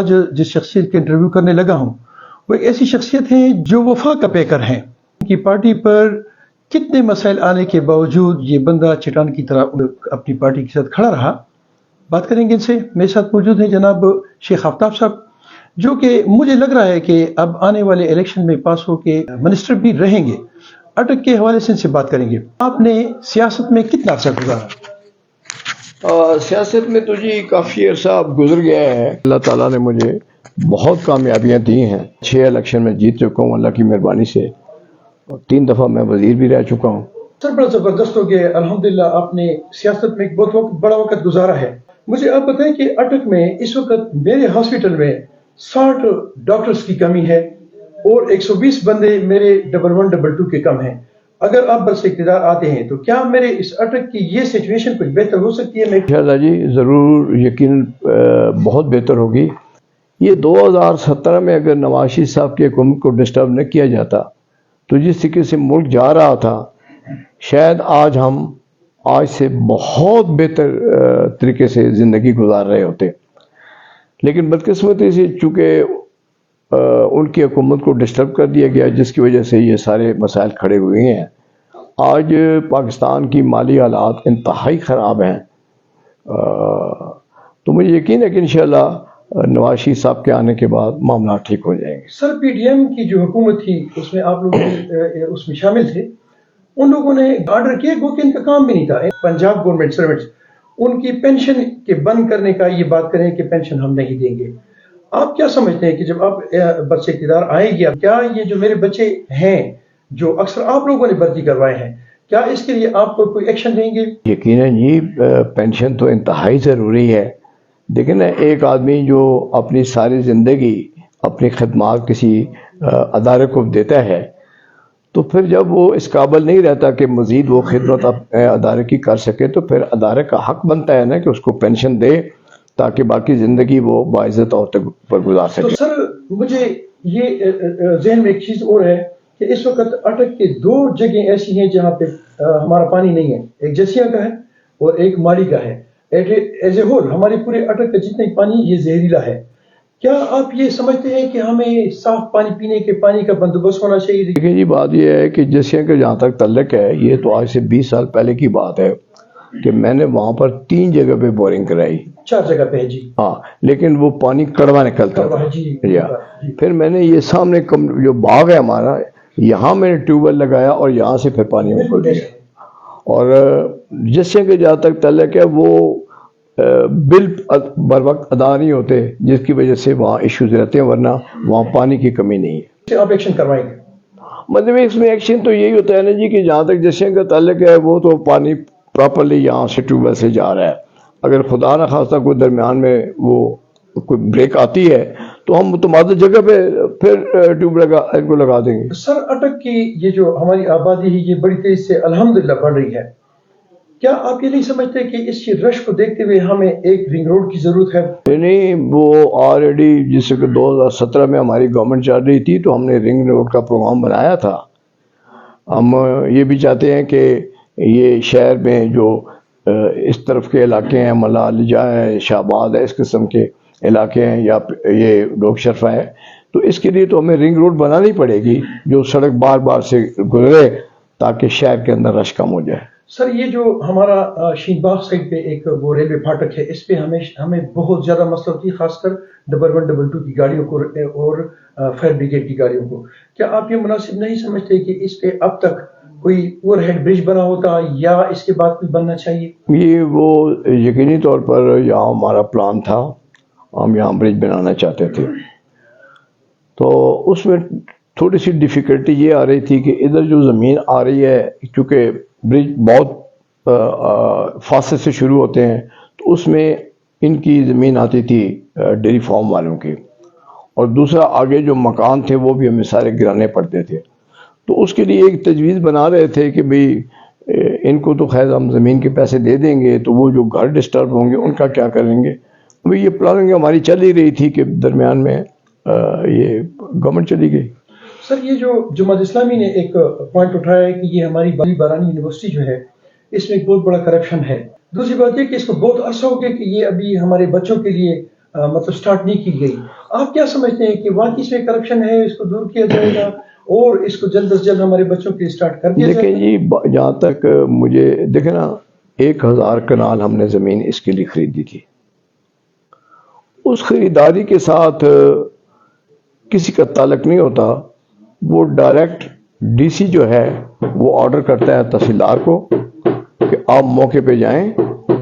آج جس شخصیت کے انٹرویو کرنے لگا ہوں وہ ایک ایسی شخصیت ہیں جو وفا کا پیکر ہیں. ان کی پارٹی پر کتنے مسائل آنے کے باوجود یہ بندہ چٹان کی طرح اپنی پارٹی کے ساتھ کھڑا رہا. بات کریں گے ان سے. میرے ساتھ موجود ہیں جناب شیخ آفتاب صاحب جو کہ مجھے لگ رہا ہے کہ اب آنے والے الیکشن میں پاس ہو کے منسٹر بھی رہیں گے. اٹک کے حوالے سے ان سے بات کریں گے. آپ نے سیاست میں کتنا عرصہ گزارا؟ سیاست میں تو جی کافی عرصہ گزر گیا ہے. اللہ تعالیٰ نے مجھے بہت کامیابیاں دی ہیں. 6 الیکشن میں جیت چکا ہوں اللہ کی مہربانی سے, اور 3 دفعہ میں وزیر بھی رہ چکا ہوں. سر بڑا زبردست ہو گیا. الحمدللہ آپ نے سیاست میں ایک بہت بڑا وقت گزارا ہے. مجھے آپ بتائیں کہ اٹک میں اس وقت میرے ہاسپٹل میں 60 ڈاکٹرز کی کمی ہے اور 120 بندے میرے 1122 کے کم ہیں. اگر آپ بس اقتدار آتے ہیں تو کیا میرے اس اٹک کی یہ سچویشن کچھ بہتر ہو سکتی ہے؟ انشاءاللہ جی ضرور, یقین بہت بہتر ہوگی. یہ 2017 میں اگر نواز شریف صاحب کی حکومت کو ڈسٹرب نہ کیا جاتا تو جس طریقے سے ملک جا رہا تھا شاید ہم آج سے بہت بہتر طریقے سے زندگی گزار رہے ہوتے. لیکن بدقسمتی سے چونکہ ان کی حکومت کو ڈسٹرب کر دیا گیا جس کی وجہ سے یہ سارے مسائل کھڑے ہوئے ہیں. آج پاکستان کی مالی حالات انتہائی خراب ہیں. تو مجھے یقین ہے کہ انشاءاللہ نواز شریف صاحب کے آنے کے بعد معاملات ٹھیک ہو جائیں گے. سر پی ڈی ایم کی جو حکومت تھی اس میں آپ لوگ اس میں شامل تھے. ان لوگوں نے آرڈر کیا وہ کہ ان کا کام بھی نہیں تھا. پنجاب گورنمنٹ سرونٹس ان کی پینشن کے بند کرنے کا یہ بات کریں کہ پینشن ہم نہیں دیں گے. آپ کیا سمجھتے ہیں کہ جب آپ برس اقتدار آئے گی کیا یہ جو میرے بچے ہیں جو اکثر آپ لوگوں نے بھرتی کروائے ہیں کیا اس کے لیے آپ کو کوئی ایکشن لیں گے؟ یقیناً جی, پینشن تو انتہائی ضروری ہے. دیکھیں نا, ایک آدمی جو اپنی ساری زندگی اپنی خدمات کسی ادارے کو دیتا ہے تو پھر جب وہ اس قابل نہیں رہتا کہ مزید وہ خدمت ادارے کی کر سکے تو پھر ادارے کا حق بنتا ہے نا کہ اس کو پینشن دے تاکہ باقی زندگی وہ باعزت اور پر گزار سکے. تو سر مجھے یہ ذہن میں ایک چیز اور ہے کہ اس وقت اٹک کے 2 جگہیں ایسی ہیں جہاں پہ ہمارا پانی نہیں ہے. ایک جسیاں کا ہے اور ایک ماڑی کا ہے. ایز اے ہول ہمارے پورے اٹک کا جتنا پانی یہ زہریلا ہے. کیا آپ یہ سمجھتے ہیں کہ ہمیں صاف پانی پینے کے پانی کا بندوبست ہونا چاہیے؟ دیکھیں جی, بات یہ ہے کہ جسیاں کا جہاں تک تعلق ہے یہ تو آج سے 20 سال پہلے کی بات ہے کہ میں نے وہاں پر 3 جگہ پہ بورنگ کرائی. 4 جگہ پہ جی. ہاں, لیکن وہ پانی کڑوا نکلتا تھا. پھر میں نے یہ سامنے جو باغ ہے ہمارا یہاں میں نے ٹیوب ویل لگایا اور یہاں سے پھر پانی میں کھول دیا. اور جسیاں کے جہاں تک تعلق ہے وہ بل بر وقت ادا نہیں ہوتے جس کی وجہ سے وہاں ایشوز رہتے ہیں, ورنہ وہاں پانی کی کمی نہیں ہے. آپ ایکشن کروائیں گے؟ مطلب اس میں ایکشن تو یہی ہوتا ہے نا جی کہ جہاں تک جسیاں کا تعلق ہے وہ تو پانی پراپرلی یہاں سے ٹیوب ویل سے جا رہا ہے. اگر خدا نہ خواستہ کوئی درمیان میں وہ کوئی بریک آتی ہے تو ہم متمادہ جگہ پہ پھر ٹیوب کو لگا دیں گے. سر اٹک کی یہ جو ہماری آبادی ہے یہ بڑی تیز سے الحمدللہ بڑھ رہی ہے. کیا آپ یہ نہیں سمجھتے کہ اس کی رش کو دیکھتے ہوئے ہمیں ایک رنگ روڈ کی ضرورت ہے؟ نہیں, وہ آلریڈی جیسے کہ 2017 میں ہماری گورنمنٹ چل رہی تھی تو ہم نے رنگ روڈ کا پروگرام بنایا تھا. ہم یہ بھی چاہتے ہیں کہ یہ شہر میں جو اس طرف کے علاقے ہیں, ملالجا ہے, شہباد ہے, اس قسم کے علاقے ہیں یا یہ لوگ شرفہ ہے, تو اس کے لیے تو ہمیں رنگ روڈ بنانی پڑے گی جو سڑک بار بار سے گزرے تاکہ شہر کے اندر رش کم ہو جائے. سر یہ جو ہمارا شین باغ سائڈ پہ ایک وہ ریلوے پھاٹک ہے اس پہ ہمیں بہت زیادہ مسئلہ ہوتی ہے, خاص کر 1122 کی گاڑیوں کو اور فائر بریگیڈ کی گاڑیوں کو. کیا آپ یہ مناسب نہیں سمجھتے کہ اس پہ اب تک کوئی اوور ہیڈ برج بنا ہوتا یا اس کے بعد کوئی بننا چاہیے؟ یہ وہ یقینی طور پر یہاں ہمارا پلان تھا, ہم یہاں برج بنانا چاہتے تھے. تو اس میں تھوڑی سی ڈیفیکلٹی یہ آ رہی تھی کہ ادھر جو زمین آ رہی ہے کیونکہ برج بہت فاصلے سے شروع ہوتے ہیں تو اس میں ان کی زمین آتی تھی ڈیری فارم والوں کی, اور دوسرا آگے جو مکان تھے وہ بھی ہمیں سارے گرانے پڑتے تھے. تو اس کے لیے ایک تجویز بنا رہے تھے کہ بھئی ان کو تو خیر ہم زمین کے پیسے دے دیں گے تو وہ جو گھر ڈسٹرب ہوں گے ان کا کیا کریں گے. یہ پلاننگ ہماری چل ہی رہی تھی کہ درمیان میں یہ گورنمنٹ چلی گئی. سر یہ جو جماعت اسلامی نے ایک پوائنٹ اٹھایا ہے کہ یہ ہماری بارانی یونیورسٹی جو ہے اس میں ایک بہت بڑا کرپشن ہے. دوسری بات یہ کہ اس کو بہت عرصہ ہو گیا کہ یہ ابھی ہمارے بچوں کے لیے مطلب سٹارٹ نہیں کی گئی. آپ کیا سمجھتے ہیں کہ واقعی اس میں کرپشن ہے, اس کو دور کیا جائے گا اور اس کو جلد از جلد ہمارے بچوں کے سٹارٹ کر دیا جائے دیکھیں گا؟ جی, جہاں تک مجھے دیکھیں نا, 1000 کنال ہم نے زمین اس کے لیے خریدی تھی. اس خریداری کے ساتھ کسی کا تعلق نہیں ہوتا, وہ ڈائریکٹ ڈی سی جو ہے وہ آرڈر کرتا ہے تحصیلدار کو کہ آپ موقع پہ جائیں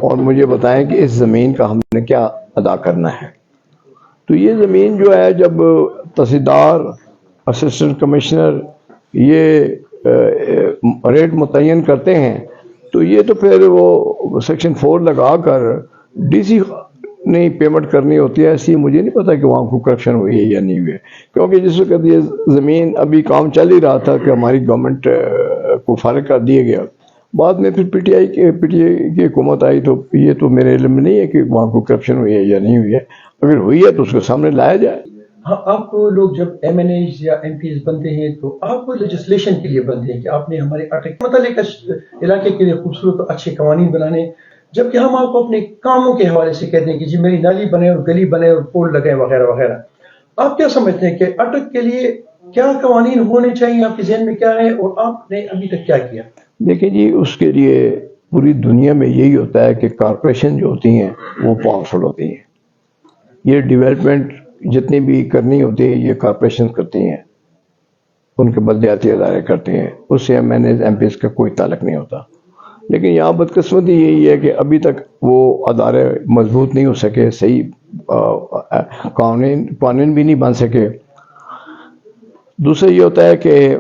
اور مجھے بتائیں کہ اس زمین کا ہم نے کیا ادا کرنا ہے. تو یہ زمین جو ہے جب تحصیلدار, اسسٹنٹ کمشنر یہ ریٹ متعین کرتے ہیں تو یہ تو پھر وہ سیکشن 4 لگا کر ڈی سی نہیں پیمنٹ کرنی ہوتی ہے. ایسی مجھے نہیں پتا کہ وہاں کو کرپشن ہوئی ہے یا نہیں ہوئی ہے, کیونکہ جس وقت یہ زمین ابھی کام چل ہی رہا تھا کہ ہماری گورنمنٹ کو فارغ کر دیا گیا, بعد میں پھر پی ٹی آئی کی حکومت آئی تو یہ تو میرے علم میں نہیں ہے کہ وہاں کو کرپشن ہوئی ہے یا نہیں ہوئی ہے. اگر ہوئی ہے تو اس کو سامنے لایا جائے. ہاں, آپ لوگ جب ایم این ایز یا ایم پیز بنتے ہیں تو آپ لیجسلیشن کے لیے بنتے ہیں کہ آپ نے ہمارے متعلق علاقے کے لیے خوبصورت اور اچھے قوانین بنانے, جبکہ ہم آپ کو اپنے کاموں کے حوالے سے کہتے ہیں کہ جی میری نالی بنے اور گلی بنے اور پول لگائیں وغیرہ وغیرہ. آپ کیا سمجھتے ہیں کہ اٹک کے لیے کیا قوانین ہونے چاہیے, آپ کے ذہن میں کیا ہے اور آپ نے ابھی تک کیا کیا؟ دیکھیں جی, اس کے لیے پوری دنیا میں یہی ہوتا ہے کہ کارپوریشن جو ہوتی ہیں وہ پاورفل ہوتی ہیں. یہ ڈیولپمنٹ جتنی بھی کرنی ہوتی ہے یہ کارپوریشن کرتی ہیں, ان کے بلدیاتی ادارے کرتے ہیں, اس سے MNAs MPAs کا کوئی تعلق نہیں ہوتا. لیکن یہاں بدقسمتی یہی ہے کہ ابھی تک وہ ادارے مضبوط نہیں ہو سکے, صحیح قانون بھی نہیں بن سکے. دوسرا یہ ہوتا ہے کہ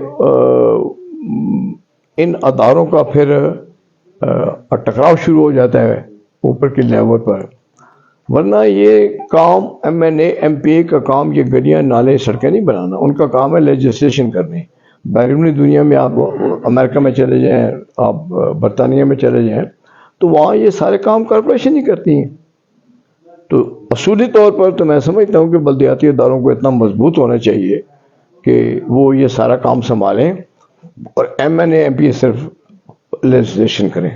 ان اداروں کا پھر ٹکراؤ شروع ہو جاتا ہے اوپر کے لیول پر, ورنہ یہ کام M N A M P A کا کام یہ گلیاں نالے سڑکیں نہیں بنانا, ان کا کام ہے لیجسلیشن کرنی. بیرونی دنیا میں آپ امریکہ میں چلے جائیں, آپ برطانیہ میں چلے جائیں, تو وہاں یہ سارے کام کارپوریشن ہی کرتی ہیں. تو اصولی طور پر تو میں سمجھتا ہوں کہ بلدیاتی اداروں کو اتنا مضبوط ہونا چاہیے کہ وہ یہ سارا کام سنبھالیں اور M N A M P A صرف لیجسلیشن کریں.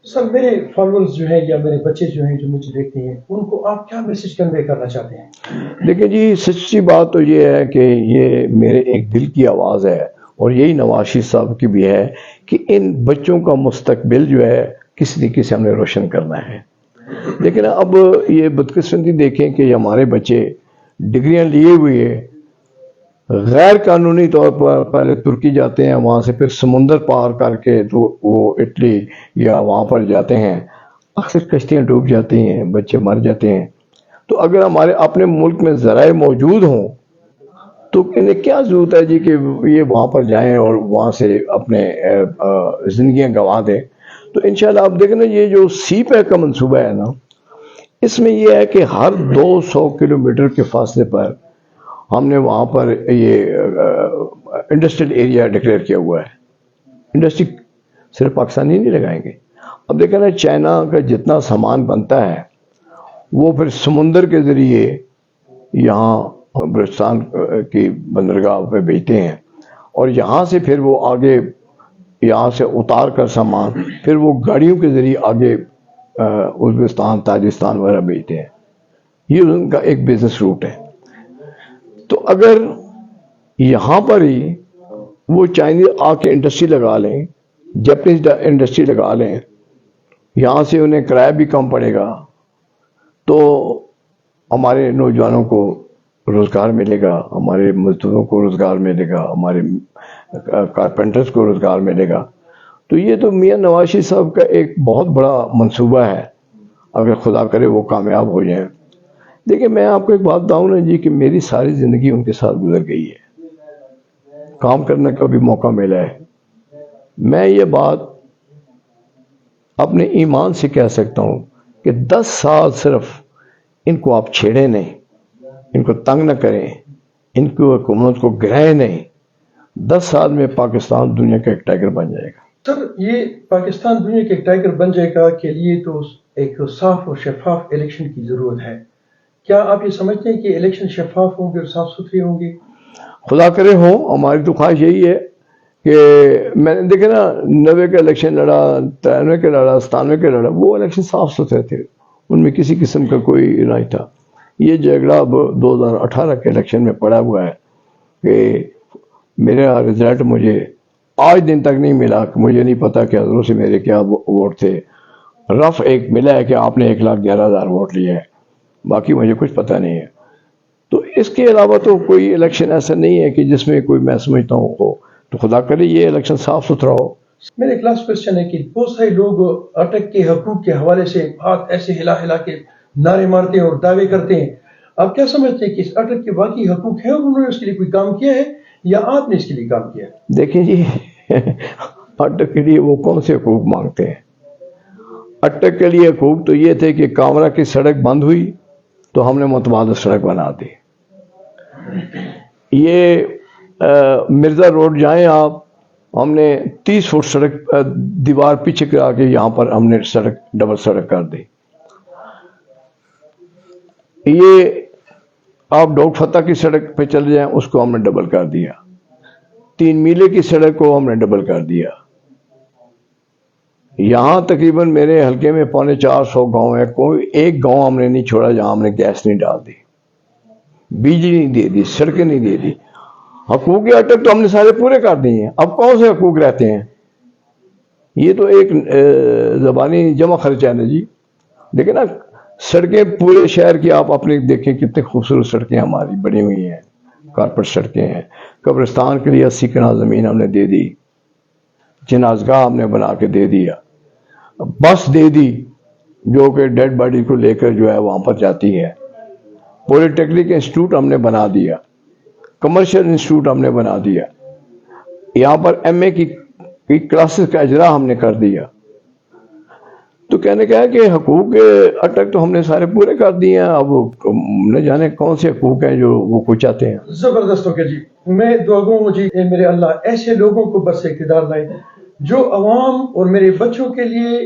سر, میرے فالوورز جو ہیں یا میرے بچے جو ہیں جو مجھے دیکھتے ہیں, ان کو آپ کیا میسج کنوے کرنا چاہتے ہیں؟ دیکھیں جی, سچی بات تو یہ ہے کہ یہ میرے ایک دل کی آواز ہے اور یہی نواز شریف صاحب کی بھی ہے کہ ان بچوں کا مستقبل جو ہے کس طریقے سے ہم نے روشن کرنا ہے. لیکن اب یہ بدقسمتی دیکھیں کہ ہمارے بچے ڈگریاں لیے ہوئے غیر قانونی طور پر پہلے ترکی جاتے ہیں, وہاں سے پھر سمندر پار کر کے تو وہ اٹلی یا وہاں پر جاتے ہیں, اکثر کشتیاں ڈوب جاتی ہیں, بچے مر جاتے ہیں. تو اگر ہمارے اپنے ملک میں ذرائع موجود ہوں تو انہیں کیا ضرورت ہے جی کہ یہ وہاں پر جائیں اور وہاں سے اپنے زندگیاں گنوا دیں. تو انشاءاللہ آپ دیکھیں نا, یہ جو سی پیک کا منصوبہ ہے نا, اس میں یہ ہے کہ ہر 200 کلومیٹر کے فاصلے پر ہم نے وہاں پر یہ انڈسٹریل ایریا ڈکلیئر کیا ہوا ہے. انڈسٹری صرف پاکستانی نہیں لگائیں گے. اب دیکھیں نا, چائنا کا جتنا سامان بنتا ہے وہ پھر سمندر کے ذریعے یہاں بلوچستان کی بندرگاہ پہ بیچتے ہیں اور یہاں سے پھر وہ آگے یہاں سے اتار کر سامان پھر وہ گاڑیوں کے ذریعے آگے ازبکستان, تاجکستان وغیرہ بیچتے ہیں. یہ ان کا ایک بزنس روٹ ہے. تو اگر یہاں پر ہی وہ چائنیز آ کے انڈسٹری لگا لیں, جاپنیز انڈسٹری لگا لیں, یہاں سے انہیں کرایہ بھی کم پڑے گا, تو ہمارے نوجوانوں کو روزگار ملے گا, ہمارے مزدوروں کو روزگار ملے گا, ہمارے کارپینٹرز کو روزگار ملے گا. تو یہ تو میاں نواز شریف صاحب کا ایک بہت بڑا منصوبہ ہے, اگر خدا کرے وہ کامیاب ہو جائیں. دیکھیں, میں آپ کو ایک بات بتاؤں نا جی کہ میری ساری زندگی ان کے ساتھ گزر گئی ہے, کام کرنے کا بھی موقع ملا ہے. میں یہ بات اپنے ایمان سے کہہ سکتا ہوں کہ 10 سال صرف ان کو آپ چھیڑیں نہیں, ان کو تنگ نہ کریں, ان کی حکومت کو گرائیں نہیں, 10 سال میں پاکستان دنیا کا ایک ٹائگر بن جائے گا. سر, یہ پاکستان دنیا کے ایک ٹائگر بن جائے گا کے لیے تو ایک صاف اور شفاف الیکشن کی ضرورت ہے. کیا آپ یہ سمجھتے ہیں کہ الیکشن شفاف ہوں گے اور صاف ستھرے ہوں گے؟ خدا کرے ہوں. ہماری تو خواہش یہی ہے کہ میں نے دیکھا نا 90 کا الیکشن لڑا, 93 کا لڑا, 97 کا لڑا, وہ الیکشن صاف ستھرے تھے, ان میں کسی قسم کا کوئی نہیں تھا. یہ جھگڑا اب 2018 کے الیکشن میں پڑا ہوا ہے کہ میرا رزلٹ مجھے آج دن تک نہیں ملا، مجھے نہیں پتا کہ حضروں سے میرے کیا ووٹ تھے. رف ایک ملا ہے کہ آپ نے 1,11,000 ووٹ لیے ہیں، باقی مجھے کچھ پتہ نہیں ہے. تو اس کے علاوہ تو کوئی الیکشن ایسا نہیں ہے کہ جس میں کوئی میں سمجھتا ہوں ہو. تو خدا کرے یہ الیکشن صاف ستھرا ہو. میرا ایک لاسٹ کوشچن ہے کہ بہت سارے لوگ اٹک کے حقوق کے حوالے سے ہاتھ ایسے ہلا ہلا کے نعرے مارتے ہیں اور دعوے کرتے ہیں. آپ کیا سمجھتے ہیں کہ اس اٹک کے واقعی حقوق ہیں اور انہوں نے اس کے لیے کوئی کام کیا ہے یا آپ نے اس کے لیے کام کیا ہے؟ دیکھیں جی، اٹک کے لیے وہ کون سے حقوق مانگتے ہیں؟ اٹک کے لیے حقوق تو یہ تھے کہ کامرا کی سڑک بند ہوئی تو ہم نے متبادل سڑک بنا دی. یہ مرزا روڈ جائیں آپ، ہم نے 30 فٹ سڑک دیوار پیچھے کرا کے یہاں پر ہم نے سڑک ڈبل سڑک کر دی. یہ آپ ڈاک فتح کی سڑک پہ چلے جائیں، اس کو ہم نے ڈبل کر دیا. 3 میلے کی سڑک کو ہم نے ڈبل کر دیا. یہاں تقریباً میرے حلقے میں 450 گاؤں ہے، کوئی ایک گاؤں ہم نے نہیں چھوڑا جہاں ہم نے گیس نہیں ڈال دی، بجلی نہیں دے دی، سڑکیں نہیں دے دی. حقوق اٹک تو ہم نے سارے پورے کر دیے ہیں. اب کون سے حقوق رہتے ہیں؟ یہ تو ایک زبانی جمع خرچ ہے نا جی. دیکھیں نا، سڑکیں پورے شہر کی آپ اپنے دیکھیں کتنے خوبصورت سڑکیں ہماری بنی ہوئی ہیں، کارپیٹ سڑکیں ہیں. قبرستان کے لیے 80 کنال زمین ہم نے دے دی، جنازگاہ ہم نے بنا کے دے دیا، بس دے دی جو کہ ڈیڈ باڈی کو لے کر جو ہے وہاں پر جاتی ہے. پولی ٹیکنیک انسٹیٹیوٹ ہم نے بنا دیا، کمرشل انسٹیٹیوٹ ہم نے بنا دیا. یہاں پر MA کی کلاسز کا اجرا ہم نے کر دیا. تو کہنے کا ہے کہ حقوق اٹک تو ہم نے سارے پورے کر دیے ہیں. اب نہ جانے کون سے حقوق ہیں جو وہ کو چاہتے ہیں. زبردست ہو گیا جی. میں دعا گو ہوں جی، اے میرے اللہ ایسے لوگوں کو بس اقتدار لائے جو عوام اور میرے بچوں کے لیے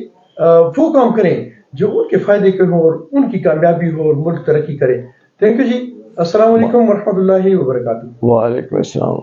وہ کام کریں جو ان کے فائدے کے ہوں اور ان کی کامیابی ہو اور ملک ترقی کرے. تھینک یو جی. السلام علیکم ورحمۃ اللہ وبرکاتہ. وعلیکم السلام.